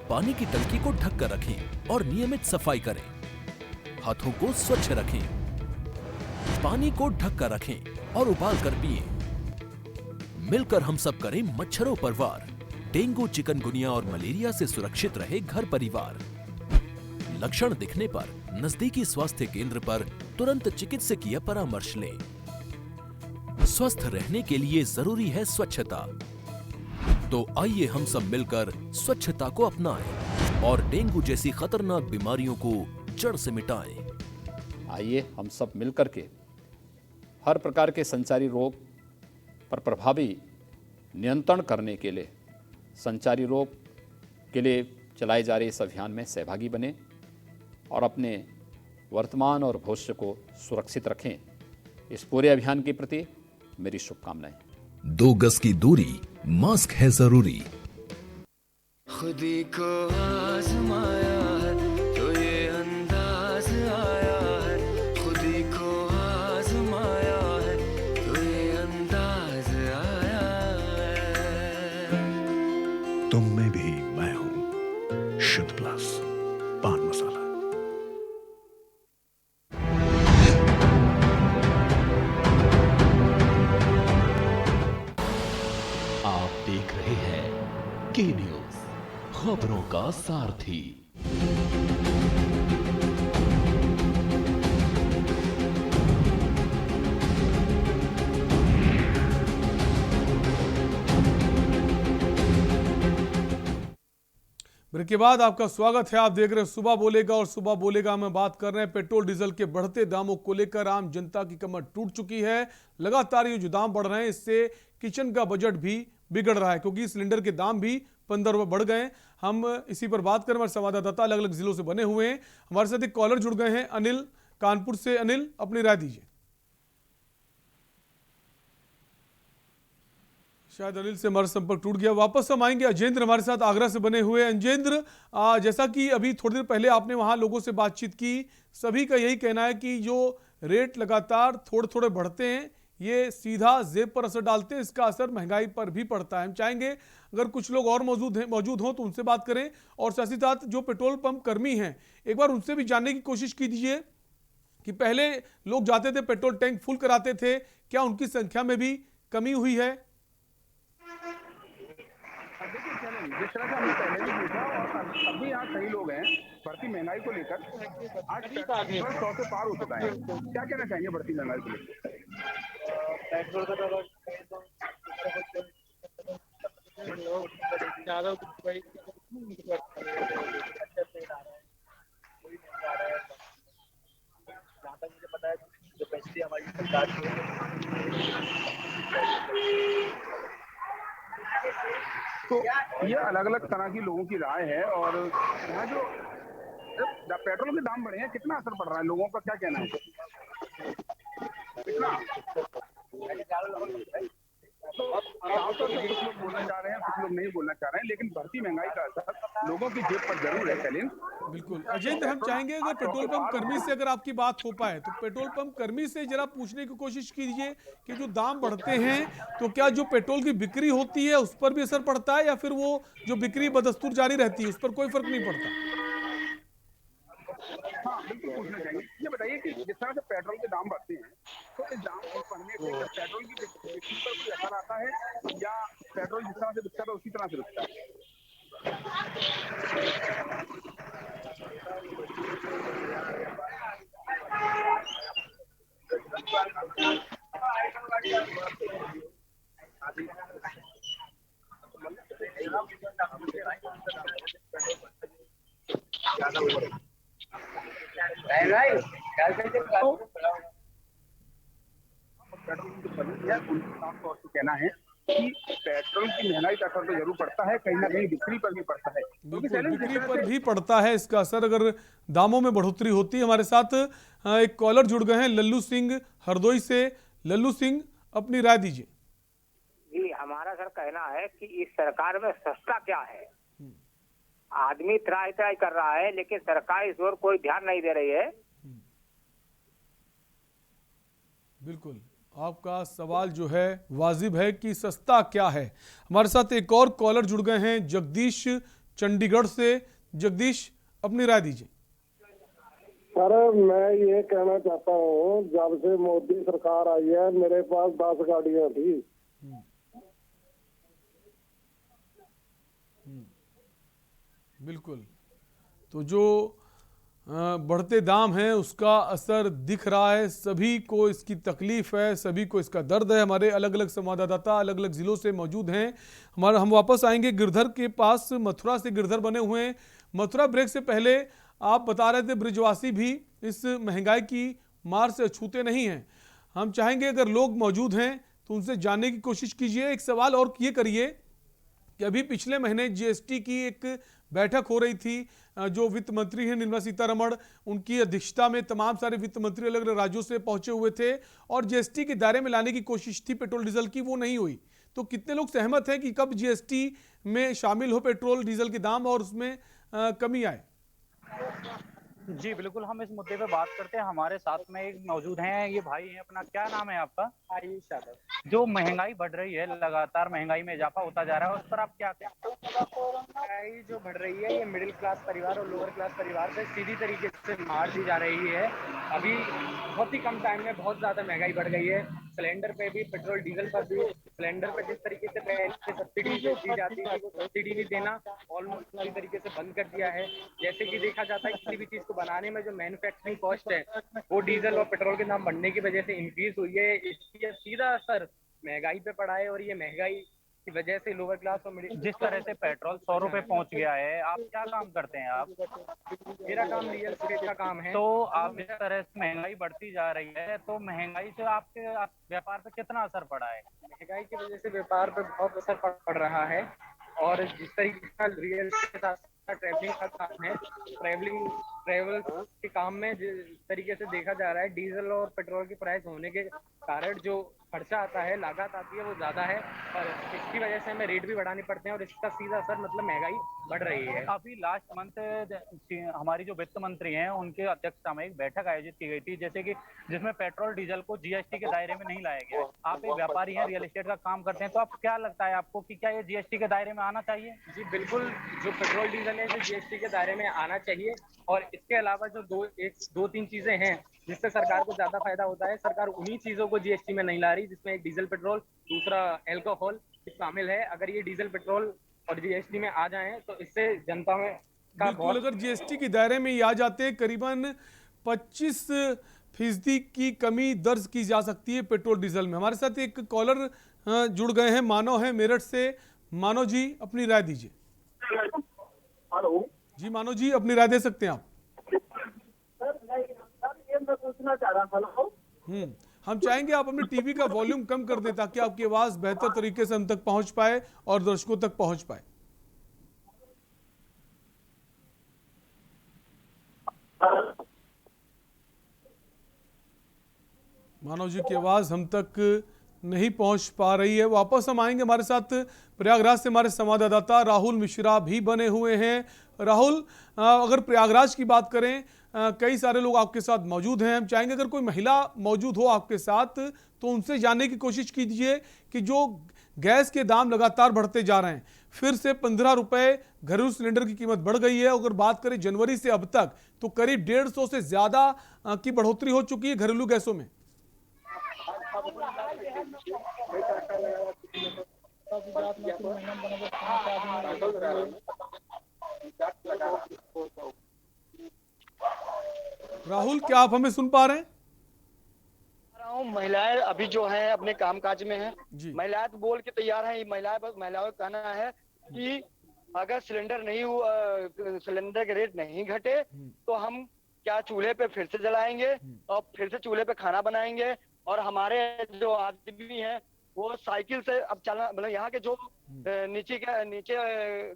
पानी की टंकी को ढक कर रखें और नियमित सफाई करें। हाथों को स्वच्छ रखें। पानी को ढक कर रखें और उबाल कर पिएं। मिलकर हम सब करें मच्छरों पर वार। डेंगू, चिकनगुनिया और मलेरिया से सुरक्षित रहे घर परिवार। लक्षण दिखने पर नजदीकी स्वास्थ्य केंद्र पर तुरंत चिकित्सकीय परामर्श लें। स्वस्थ रहने के लिए जरूरी है स्वच्छता। तो आइए हम सब मिलकर स्वच्छता को अपनाएं और डेंगू जैसी खतरनाक बीमारियों को जड़ से मिटाएं। आइए हम सब मिलकर के हर प्रकार के संचारी रोग पर प्रभावी नियंत्रण करने के लिए, संचारी रोग के लिए चलाए जा रहे इस अभियान में सहभागी बने और अपने वर्तमान और भविष्य को सुरक्षित रखें। इस पूरे अभियान के प्रति मेरी शुभकामनाएं। 2 गज की दूरी, मास्क है जरूरी। खुदी को आजमाया है तो ये अंदाज आया है, खुदी को आजमाया है तो ये अंदाज आया है। तुम में भी मैं हूं, शुद्ध प्लस पान मसाला। आप देख रहे हैं के न्यूज, खबरों का सारथी। ब्रेक के बाद आपका स्वागत है। आप देख रहे हैं सुबह बोलेगा, और सुबह बोलेगा में बात कर रहे हैं पेट्रोल डीजल के बढ़ते दामों को लेकर। आम जनता की कमर टूट चुकी है। लगातार ये जो दाम बढ़ रहे हैं, इससे किचन का बजट भी बिगड़ रहा है, क्योंकि सिलेंडर के दाम भी 15 रुपये बढ़ गए। हम इसी पर बात करें, हमारे संवाददाता अलग अलग जिलों से बने हुए हैं। हमारे साथ एक कॉलर जुड़ गए हैं, अनिल कानपुर से। अनिल, अपनी राय दीजिए। शायद अनिल से हमारा संपर्क टूट गया। वापस हम आएंगे। अजेंद्र हमारे साथ आगरा से बने हुए। अजेंद्र, जैसा कि अभी थोड़ी देर पहले आपने वहां लोगों से बातचीत की, सभी का यही कहना है कि जो रेट लगातार थोड़े थोड़े बढ़ते हैं, ये सीधा जेब पर असर डालते हैं। इसका असर महंगाई पर भी पड़ता है। हम चाहेंगे अगर कुछ लोग और मौजूद हों तो उनसे बात करें, और साथ ही साथ जो पेट्रोल पंप कर्मी हैं, एक बार उनसे भी जानने की कोशिश कीजिए कि पहले लोग जाते थे, पेट्रोल टैंक फुल कराते थे, क्या उनकी संख्या में भी कमी हुई है? जिस तरह से हमने पहले भी पूछा, और अभी यहाँ कई लोग हैं बढ़ती महंगाई को लेकर, आज 100 से पार हो चुका है। क्या कहना चाहेंगे बढ़ती महंगाई को लेकर? पेट्रोल का ज़्यादा मुझे पता है जो पैसे हमारी सरकार तो ये अलग अलग तरह की लोगों की राय है। और यहाँ जो पेट्रोल के दाम बढ़े हैं, कितना असर पड़ रहा है, लोगों का क्या कहना है? कितना तो कुछ लोग बोलना चाह रहे हैं, कुछ लोग नहीं बोलना चाह रहे हैं, लेकिन बढ़ती महंगाई का असर लोगों की जेब पर जरूर है। सलीम, बिल्कुल। अजेंद्र, हम चाहेंगे अगर पेट्रोल पंप कर्मी से अगर आपकी बात हो पाए तो पेट्रोल पंप कर्मी से जरा पूछने की कोशिश कीजिए कि जो दाम बढ़ते हैं तो क्या जो पेट्रोल की बिक्री होती है उस पर भी असर पड़ता है, या फिर वो जो बिक्री बदस्तूर जारी रहती है उस पर कोई फर्क नहीं पड़ता? हाँ, बिल्कुल पूछना चाहिए। ये बताइए कि जिस तरह से पेट्रोल के दाम बढ़ते हैं, तो इस दाम बढ़ने से पेट्रोल की बिक्री पर कोई असर आता है, या पेट्रोल जिस तरह से बिकता है उसी तरह से बिकता है? कहना है कि पेट्रोल की महंगाई का असर तो जरूर पड़ता है, कहीं ना कहीं बिक्री पर भी पड़ता है। बिल्कुल, बिक्री पर भी पड़ता है इसका असर, अगर दामों में बढ़ोतरी होती है। हमारे साथ एक कॉलर जुड़ गए हैं, लल्लू सिंह हरदोई से। लल्लू सिंह, अपनी राय दीजिए। जी, हमारा सर कहना है कि इस सरकार में सस्ता क्या है। आदमी त्राही त्राही कर रहा है, लेकिन सरकार इस ओर कोई ध्यान नहीं दे रही है। बिल्कुल, आपका सवाल जो है वाजिब है कि सस्ता क्या है। हमारे साथ एक और कॉलर जुड़ गए हैं, जगदीश चंडीगढ़ से। जगदीश, अपनी राय दीजिए। सर, मैं ये कहना चाहता हूँ, जब से मोदी सरकार आई है मेरे पास 10 गाड़ियां थी। बिल्कुल, तो जो बढ़ते दाम हैं उसका असर दिख रहा है। सभी को इसकी तकलीफ है, सभी को इसका दर्द है। हमारे अलग अलग संवाददाता अलग अलग जिलों से मौजूद हैं। हम वापस आएंगे गिरधर के पास। मथुरा से गिरधर बने हुए हैं। मथुरा, ब्रेक से पहले आप बता रहे थे ब्रिजवासी भी इस महंगाई की मार से अछूते नहीं हैं। हम चाहेंगे अगर लोग मौजूद हैं तो उनसे जानने की कोशिश कीजिए। एक सवाल और ये करिए कि अभी पिछले महीने जीएसटी की एक बैठक हो रही थी। जो वित्त मंत्री हैं निर्मला सीतारमण, उनकी अध्यक्षता में तमाम सारे वित्त मंत्री अलग अलग राज्यों से पहुंचे हुए थे और जीएसटी के दायरे में लाने की कोशिश थी पेट्रोल डीजल की, वो नहीं हुई। तो कितने लोग सहमत हैं कि कब जीएसटी में शामिल हो पेट्रोल डीजल के दाम और उसमें कमी आए? जी बिल्कुल, हम इस मुद्दे पे बात करते हैं। हमारे साथ में एक मौजूद हैं, ये भाई हैं। अपना क्या नाम है आपका? आयुष यादव। जो महंगाई बढ़ रही है, लगातार महंगाई में इजाफा होता जा रहा है, उस पर आप क्या कहते हैं? महंगाई जो बढ़ रही है, ये मिडिल क्लास परिवार और लोअर क्लास परिवार पे सीधी तरीके से मार दी जा रही है। अभी बहुत ही कम टाइम में बहुत ज्यादा महंगाई बढ़ गई है। सिलेंडर पे भी, पेट्रोल डीजल पर भी, सिलेंडर पे जिस तरीके से पहले सब्सिडी दी जाती थी, वो सब्सिडी भी देना ऑलमोस्ट पूरी तरीके से बंद कर दिया है। जैसे कि देखा जाता है किसी भी चीज को बनाने में जो मैन्युफैक्चरिंग कॉस्ट है, वो डीजल और पेट्रोल के दाम बढ़ने की वजह से इंक्रीज हुई है। इसका सीधा असर महंगाई पे पड़ा है और ये महंगाई की वजह से लोअर क्लास और मिडिल, जिस तरह से पेट्रोल 100 रुपए पहुंच गया है, आप क्या काम करते हैं? आप? मेरा काम रियल एस्टेट का काम है। तो आप जिस तरह से महंगाई बढ़ती जा रही है, तो महंगाई से आपके व्यापार पे कितना असर पड़ा है? महंगाई की वजह से व्यापार पे बहुत असर पड़ रहा है और जिस तरीके का रियल एस्टेट के साथ ट्रैवलिंग का काम है, ट्रैवल के काम में जिस तरीके से देखा जा रहा है, डीजल और पेट्रोल की प्राइस होने के कारण जो खर्चा आता है, लागत आती है, वो ज्यादा है और इसकी वजह से हमें रेट भी बढ़ाने पड़ते हैं और इसका सीधा असर मतलब महंगाई बढ़ रही है। अभी लास्ट मंथ हमारी जो वित्त मंत्री हैं, उनके अध्यक्षता में एक बैठक आयोजित की गई थी, जैसे कि जिसमें पेट्रोल डीजल को जीएसटी के दायरे में नहीं लाया गया। आप एक व्यापारी हैं, रियल एस्टेट का काम करते हैं, तो आप क्या लगता है आपको कि क्या ये जीएसटी के दायरे में आना चाहिए? जी बिल्कुल, जो पेट्रोल डीजल है जो जीएसटी के दायरे में आना चाहिए और इसके अलावा जो दो तीन चीजें हैं जिससे सरकार को ज्यादा फायदा होता है, सरकार उन्हीं चीजों को जीएसटी में नहीं ला रही, जिसमें एक डीजल पेट्रोल, दूसरा अल्कोहल शामिल है। अगर ये डीजल पेट्रोल और जीएसटी में आ जाएं तो इससे जनता में बिल्कुल, अगर जीएसटी के दायरे में ये आ जाते हैं, करीबन 25% की कमी दर्ज की जा सकती है पेट्रोल डीजल में। हमारे साथ एक कॉलर जुड़ गए हैं, मानव है मेरठ से। मानव जी, अपनी राय दीजिए। हेलो जी मानव जी, अपनी राय दे सकते हैं आप। ये मैं पूछना चाह रहा था। हम चाहेंगे आप अपने टीवी का वॉल्यूम कम कर दें ताकि आपकी आवाज बेहतर तरीके से हम तक पहुंच पाए और दर्शकों तक पहुंच पाए। मानव जी की आवाज हम तक नहीं पहुंच पा रही है। वापस हम आएंगे, हमारे साथ प्रयागराज से हमारे संवाददाता राहुल मिश्रा भी बने हुए हैं। राहुल, अगर प्रयागराज की बात करें, कई सारे लोग आपके साथ मौजूद हैं। हम चाहेंगे अगर कोई महिला मौजूद हो आपके साथ तो उनसे जानने की कोशिश कीजिए कि जो गैस के दाम लगातार बढ़ते जा रहे हैं, फिर से 15 रुपए घरेलू सिलेंडर की कीमत बढ़ गई है। अगर बात करें जनवरी से अब तक तो करीब 150 से ज्यादा की बढ़ोतरी हो चुकी है घरेलू गैसों में। राहुल, क्या आप हमें सुन पा रहे हैं? महिलाएं अभी जो हैं अपने कामकाज में हैं, महिलाएं तो बोल के तैयार हैं। महिलाओं का कहना है कि अगर सिलेंडर के रेट नहीं घटे तो हम क्या चूल्हे पे फिर से जलाएंगे और फिर से चूल्हे पे खाना बनाएंगे। और हमारे जो आदमी हैं वो साइकिल से अब चलना, मतलब यहाँ के जो नीचे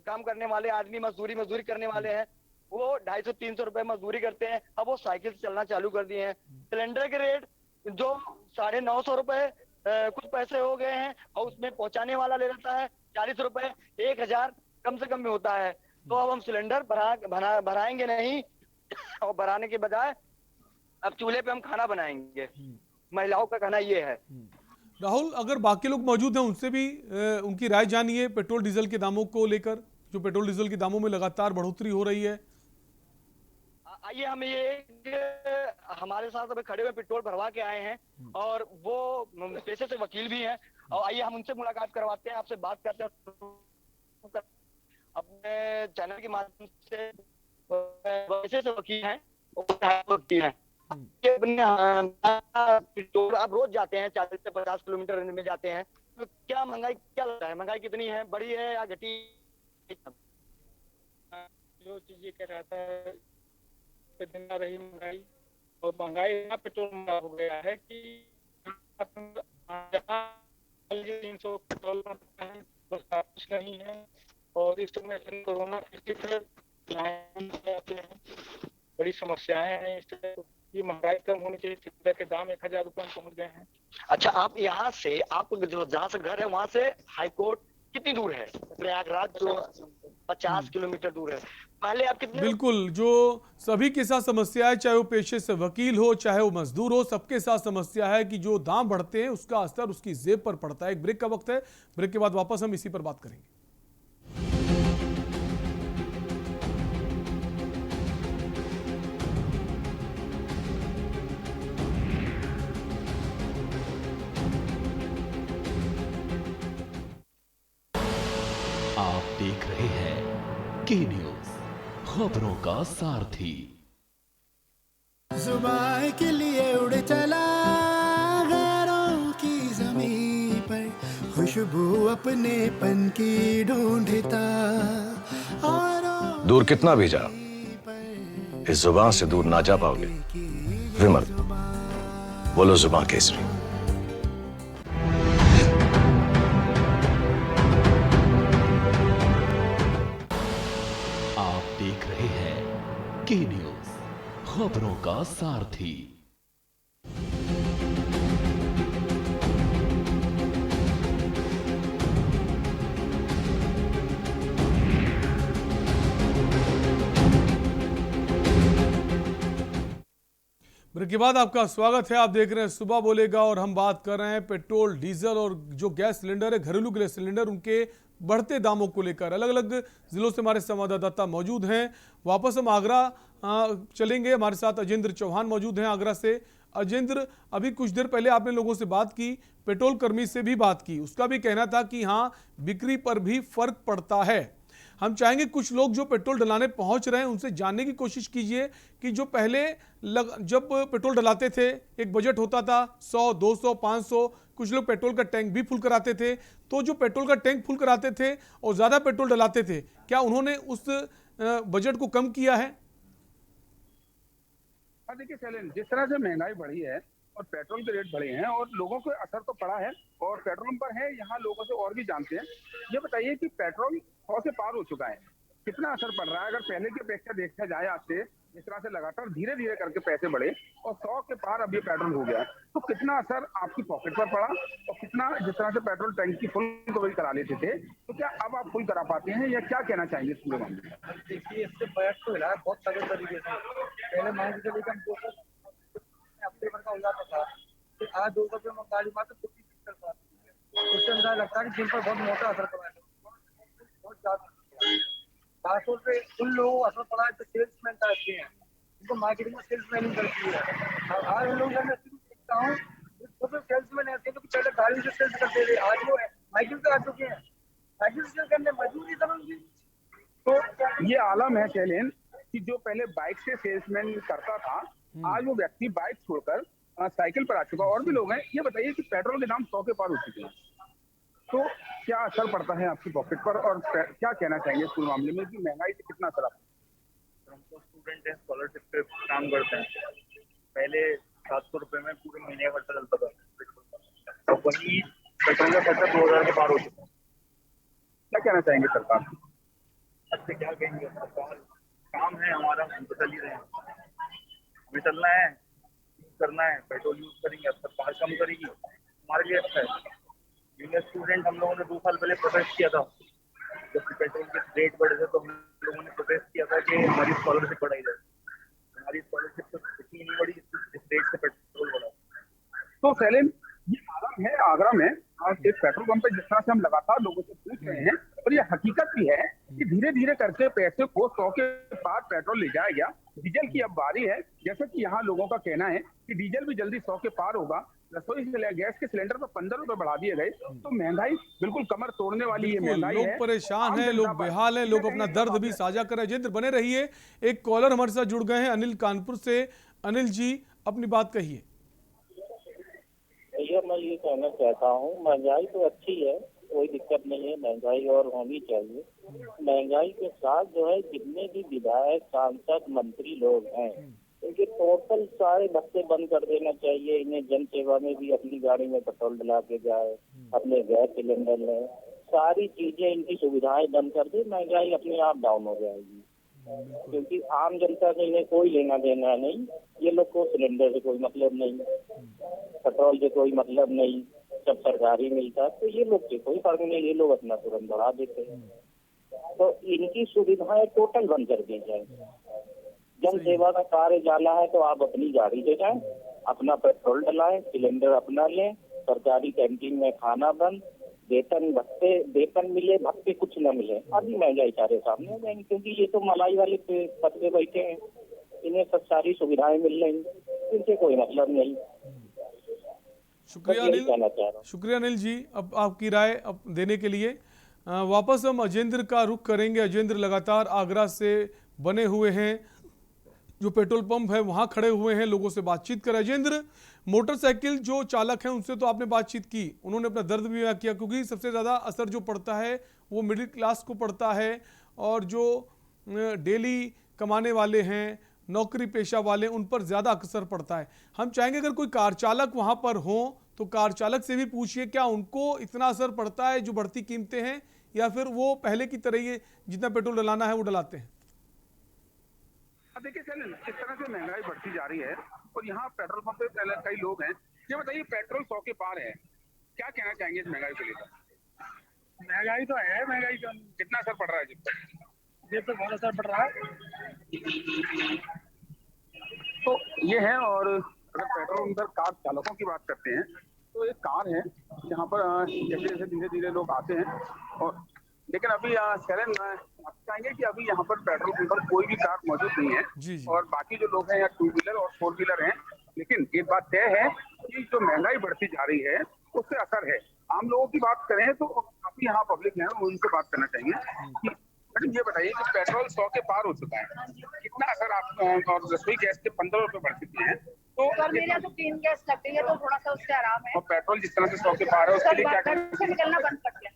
काम करने वाले आदमी मजदूरी करने वाले हैं, वो 250-300 रुपए मजदूरी करते हैं, अब वो साइकिल से चलना चालू कर दिए हैं। सिलेंडर के रेट जो 950 रुपए कुछ पैसे हो गए हैं और उसमें पहुंचाने वाला ले लेता है 40 रुपए, 1000 कम से कम में होता है। तो अब हम सिलेंडर भराएंगे नहीं और भराने के बजाय अब चूल्हे पे हम खाना बनाएंगे। महिलाओं का कहना ये है। राहुल, अगर बाकी लोग मौजूद हैं उनसे भी उनकी राय जानिए पेट्रोल डीजल के दामों को लेकर, जो पेट्रोल डीजल के दामों में लगातार बढ़ोतरी हो रही है। आइए, हम ये हमारे साथ अभी खड़े हुए पेट्रोल भरवा के आए हैं और वो पेशे से वकील भी हैं, और आइए हम उनसे मुलाकात करवाते हैं, आपसे बात करते हैं अपने चैनल के माध्यम से। पेशे से वकील हैं, वकील हैं। पेट्रोल आप रोज जाते हैं, 40 से 50 किलोमीटर में जाते हैं, तो क्या महंगाई, क्या लगता है महंगाई कितनी है, बढ़ी है या घटी? जो चीज ये कह रहा था दिन रही महंगाई, और महंगाई इतना पेट्रोल महंगा हो गया है कि 300 पेट्रोल कुछ नहीं है। और इस समय कोरोना की स्थिति लाइन में आते हैं, बड़ी समस्याएं हैं। इससे ये महंगाई कम होनी चाहिए, सिलेंडर के दाम 1000 रुपये में पहुंच गए हैं। अच्छा, आप यहाँ से, आप जो जहाँ से घर है वहाँ से हाईकोर्ट कितनी दूर है? प्रयागराज जो 50 किलोमीटर दूर है। पहले आप कितने? बिल्कुल, जो सभी के साथ समस्या है, चाहे वो पेशे से वकील हो, चाहे वो मजदूर हो, सबके साथ समस्या है कि जो दाम बढ़ते हैं उसका असर उसकी जेब पर पड़ता है। एक ब्रेक का वक्त है, ब्रेक के बाद वापस हम इसी पर बात करेंगे। आप देख रहे हैं के न्यूज, खबरों का सारथी। जुबान के लिए उड़ चला गैरों की ज़मीं पर, खुशबू अपने पन की ढूंढता। और दूर कितना भी जा, इस जुबान से दूर ना जा पाओगे। विमल, बोलो जुबान केसरी। देख रहे हैं के न्यूज, खबरों का सारथी। ब्रेक के बाद आपका स्वागत है। आप देख रहे हैं सुबह बोलेगा और हम बात कर रहे हैं पेट्रोल, डीजल और जो गैस सिलेंडर है, घरेलू गैस सिलेंडर, उनके बढ़ते दामों को लेकर। अलग अलग जिलों से हमारे संवाददाता मौजूद हैं। वापस हम आगरा चलेंगे, हमारे साथ अजेंद्र चौहान मौजूद हैं आगरा से। अजेंद्र, अभी कुछ देर पहले आपने लोगों से बात की, पेट्रोल कर्मी से भी बात की, उसका भी कहना था कि हाँ, बिक्री पर भी फर्क पड़ता है। हम चाहेंगे कुछ लोग जो पेट्रोल डलाने पहुंच रहे हैं उनसे जानने की कोशिश कीजिए कि जो पहले जब पेट्रोल डलाते थे, एक बजट होता था 100, 200, 500, कुछ लोग पेट्रोल का टैंक भी फुल कराते थे, तो जो पेट्रोल का टैंक फुल कराते थे और ज़्यादा पेट्रोल डलाते थे, क्या उन्होंने उस बजट को कम किया है? देखिए शैलेंद्र, जिस तरह से महंगाई बढ़ी है और पेट्रोल के रेट बढ़े हैं और लोगों को असर तो पड़ा है और पेट्रोल पर है, यहाँ लोगों से और भी जानते हैं। ये बताइए कि पेट्रोल 100 से पार हो चुका है, कितना असर पड़ रहा है? अगर पहले की अपेक्षा देखा जाए आज से, जिस तरह से लगातार धीरे धीरे करके पैसे बढ़े और 100 के पार अब ये पेट्रोल हो गया, तो कितना असर आपकी पॉकेट पर पड़ा और कितना, जिस तरह से पेट्रोल टैंक की फुल कवरेज करा लेते थे, तो क्या अब आप फुल करा पाते हैं या क्या कहना चाहेंगे इस पूरे मामले में? देखिए, इससे बजट तो हिला है बहुत तगड़े तरीके से। पहले मान के चलिए हम हफ्ते भर का हो जाता था, फिर आज 200 रुपये में गाड़ी मात्र 50 करता है। उससे मुझे लगता है कि जिन पर बहुत मोटा असर पड़ा है, बहुत ज्यादा। खासतौर पे उन लोगों को असर पड़ा है जो सेल्समैन टाइप के हैं, उनको मार्केटिंग में सेल्समैनिंग करती है। आज उन लोगों मैं देखता हूँ तो सेल्समैन ऐसे हैं, तो पहले गाड़ी से सेल्स करते थे, आज वो साइकिल पे आ चुके हैं, साइकिल सेल करने मजबूरी समझ। तो ये आलम है शैलेंद्र कि जो पहले बाइक से सेल्समैन करता था, आज वो व्यक्ति बाइक छोड़कर साइकिल पर आ चुका। और भी लोग हैं। ये बताइए कि पेट्रोल के दाम 100 के पार हो चुके हैं, तो क्या असर पड़ता है आपकी पॉकेट पर और क्या कहना चाहेंगे इस पूरे मामले में कि महंगाई से कितना असर आता है? हम तो स्टूडेंट हैं, स्कॉलरशिप पे काम करते हैं। पहले 700 रुपये में पूरे महीने का खर्चा चलता था, और वही पेट्रोल का खर्चा 2000 के पार हो चुका है। क्या कहना चाहेंगे सरकार? अच्छे क्या कहेंगे, सरकार काम है हमारा, हम तो चल ही रहे हैं, हमें चलना है, करना है, पेट्रोल यूज करेंगे, अब सरकार कम करेगी हमारे लिए अच्छा है। यूनियर स्टूडेंट हम लोगों ने 2 साल पहले प्रोटेस्ट किया था, जब पेट्रोल के रेट बढ़े थे तो हम लोगों ने प्रोटेस्ट किया था कि हमारी स्कॉलरशिप बढ़ाई जाए। हमारी स्कॉलरशिप तो इतनी नहीं बढ़ी जिस रेट से पेट्रोल बढ़ा। तो शैलेंद्र, ये आलम है आगरा में, आज एक पेट्रोल पंप पे जिस तरह से हम लगातार लोगों से पूछ रहे हैं, और ये हकीकत भी है कि धीरे धीरे करके पैसे को 100 के पार पेट्रोल ले जाया गया। डीजल की अब बारी है, जैसे कि यहाँ लोगों का कहना है कि डीजल भी जल्दी 100 के पार होगा। रसोई गैस के सिलेंडर पर 15 रुपए बढ़ा दिए गए, तो महंगाई बिल्कुल कमर तोड़ने वाली है। महंगाई लोग है, परेशान हैं, लोग बेहाल हैं, लोग अपना दर्द भी साझा कर रहे हैं। अजेंद्र, बने रहिए। एक कॉलर हमारे साथ जुड़ गए हैं, अनिल कानपुर से। अनिल जी, अपनी बात कहिए। भैया, मैं ये कहना चाहता हूँ, महंगाई तो अच्छी है, कोई दिक्कत नहीं है, महंगाई और होनी चाहिए। महंगाई के साथ जो है जितने भी विधायक, सांसद, मंत्री लोग हैं, इनके टोटल सारे भत्ते बंद कर देना चाहिए। इन्हें जन सेवा में भी अपनी गाड़ी में पेट्रोल डला के जाए, अपने गैस सिलेंडर लें, सारी चीजें इनकी सुविधाएं बंद कर दे, महंगाई अपने आप डाउन हो जाएगी। क्योंकि आम जनता से इन्हें कोई लेना देना नहीं। ये लोग को सिलेंडर से कोई मतलब नहीं, पेट्रोल से कोई मतलब नहीं, जब सरकारी मिलता है तो ये लोग से कोई फर्क नहीं, ये लोग अपना तुरंत बढ़ा देते हैं। तो इनकी सुविधाएं टोटल बंद कर दी जाए। जन सेवा का कार्य जाना है तो आप अपनी गाड़ी ले जाएं, अपना पेट्रोल डलाएं, सिलेंडर अपना लें, सरकारी कैंटीन में खाना बंद, वेतन मिले, भत्ते कुछ न मिले। अभी महंगाई सारे सामने हो जाएंगे, क्योंकि ये तो मलाई वाले पद पे बैठे हैं, इन्हें सब सारी सुविधाएं मिल रही, इनसे कोई मतलब नहीं। शुक्रिया अनिल, शुक्रिया अनिल जी अब आपकी राय अब देने के लिए। वापस हम अजेंद्र का रुख करेंगे। अजेंद्र लगातार आगरा से बने हुए हैं, जो पेट्रोल पंप है वहां खड़े हुए हैं, लोगों से बातचीत कर। अजेंद्र, मोटरसाइकिल जो चालक हैं उनसे तो आपने बातचीत की, उन्होंने अपना दर्द भी बयां किया, क्योंकि सबसे ज़्यादा असर जो पड़ता है वो मिडिल क्लास को पड़ता है, और जो डेली कमाने वाले हैं, नौकरी पेशा वाले, उन पर ज़्यादा असर पड़ता है। हम चाहेंगे अगर कोई कार चालक वहाँ पर हो तो कार चालक से भी पूछिए क्या उनको इतना असर पड़ता है जो बढ़ती कीमतें हैं, या फिर वो पहले की तरह ही जितना पेट्रोल डलाना है वो डलाते हैं। देखिए सर, जिस तरह से महंगाई बढ़ती जा रही है और यहाँ पेट्रोल पंप पे कई लोग हैं, ये बताइए पेट्रोल 100 के पार है, क्या कहना चाहेंगे इस महंगाई को लेकर? महंगाई तो है, महंगाई का कितना असर पड़ रहा है जिस पर? ये तो बहुत असर पड़ रहा है। तो ये है। और अगर पेट्रोल अंदर कार चालकों की बात करते हैं तो एक कार है यहाँ पर जैसे जैसे धीरे धीरे लोग आते हैं, और लेकिन अभी शरण आप चाहेंगे कि अभी यहाँ पर पेट्रोल पंप पर कोई भी कार मौजूद नहीं है, और बाकी जो लोग हैं यहाँ 2 व्हीलर और 4 व्हीलर हैं। लेकिन एक बात तय है कि जो महंगाई बढ़ती जा रही है उससे असर है। आम लोगों की बात करें तो काफी यहाँ पब्लिक है, उनसे बात करना चाहिए कि मैडम ये बताइए कि पेट्रोल 100 के पार हो चुका है, कितना असर आप, और रसोई गैस के 15 रुपए बढ़ चुके हैं, तो मेरे यहाँ तो 3 गैस लग गई है तो थोड़ा सा उससे आराम है। और पेट्रोल जिस तरह से 100 के पार है उसके लिए क्या निकलना बंद कर दिया,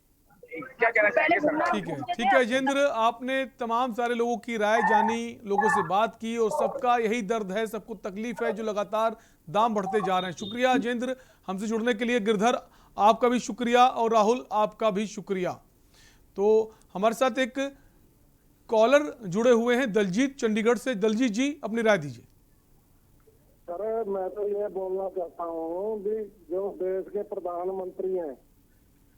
क्या कहना चाहिए सर? ठीक है अजेंद्र, आपने तमाम सारे लोगों की राय जानी, लोगों से बात की, और सबका यही दर्द है, सबको तकलीफ है जो लगातार दाम बढ़ते जा रहे हैं। शुक्रिया अजेंद्र हमसे जुड़ने के लिए। गिरधर आपका भी शुक्रिया, और राहुल आपका भी शुक्रिया। तो हमारे साथ एक कॉलर जुड़े हुए हैं दलजीत चंडीगढ़ से। दलजीत जी अपनी राय दीजिए। सर मैं तो ये बोलना चाहता हूँ कि जो देश के प्रधानमंत्री हैं,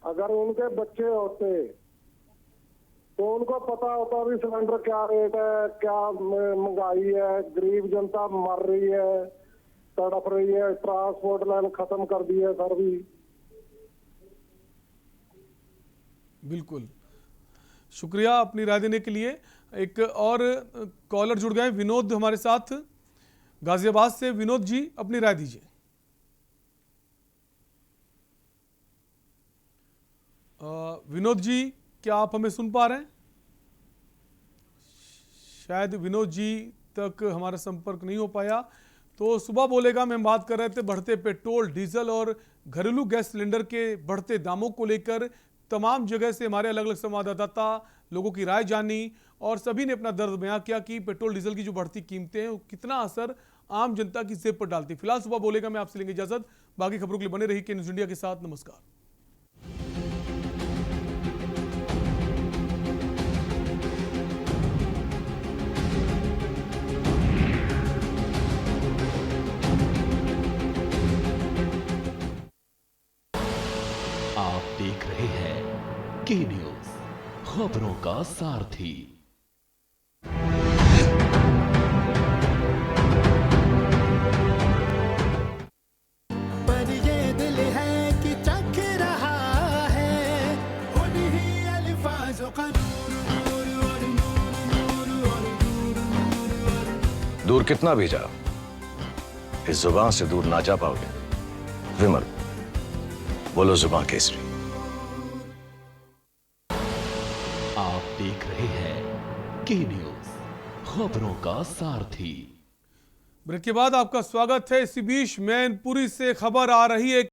अगर उनके बच्चे होते तो उनको पता होता भी सिलेंडर क्या रेट है, क्या महंगाई है, गरीब जनता मर रही है, तड़प रही है, ट्रांसपोर्ट लाइन खत्म कर दी है सर भी। बिल्कुल, शुक्रिया अपनी राय देने के लिए। एक और कॉलर जुड़ गए, विनोद हमारे साथ गाजियाबाद से। विनोद जी अपनी राय दीजिए। विनोद जी क्या आप हमें सुन पा रहे हैं? शायद विनोद जी तक हमारा संपर्क नहीं हो पाया। तो सुबह बोलेगा में हम बात कर रहे थे बढ़ते पेट्रोल, डीजल और घरेलू गैस सिलेंडर के बढ़ते दामों को लेकर। तमाम जगह से हमारे अलग अलग संवाददाता लोगों की राय जानी, और सभी ने अपना दर्द बयां किया कि पेट्रोल डीजल की जो बढ़ती कीमतें हैं वो कितना असर आम जनता की जेब पर डालती। फिलहाल सुबह बोलेगा मैं आपसे लेंगे इजाजत। बाकी खबरों के लिए बने रही के न्यूज़ इंडिया के साथ। नमस्कार। आप देख रहे हैं के न्यूज़, खबरों का सारथी। पर ये दिल है कि चख रहा है उन्हीं अल्फाजों का दूर कितना भी जाओ, इस जुबान से दूर ना जा पाओगे। विमल, बोलो जुबान केसरी। आप देख रहे हैं के न्यूज़, खबरों का सारथी। ब्रेक के बाद आपका स्वागत है। इसी बीच मैनपुरी से खबर आ रही है।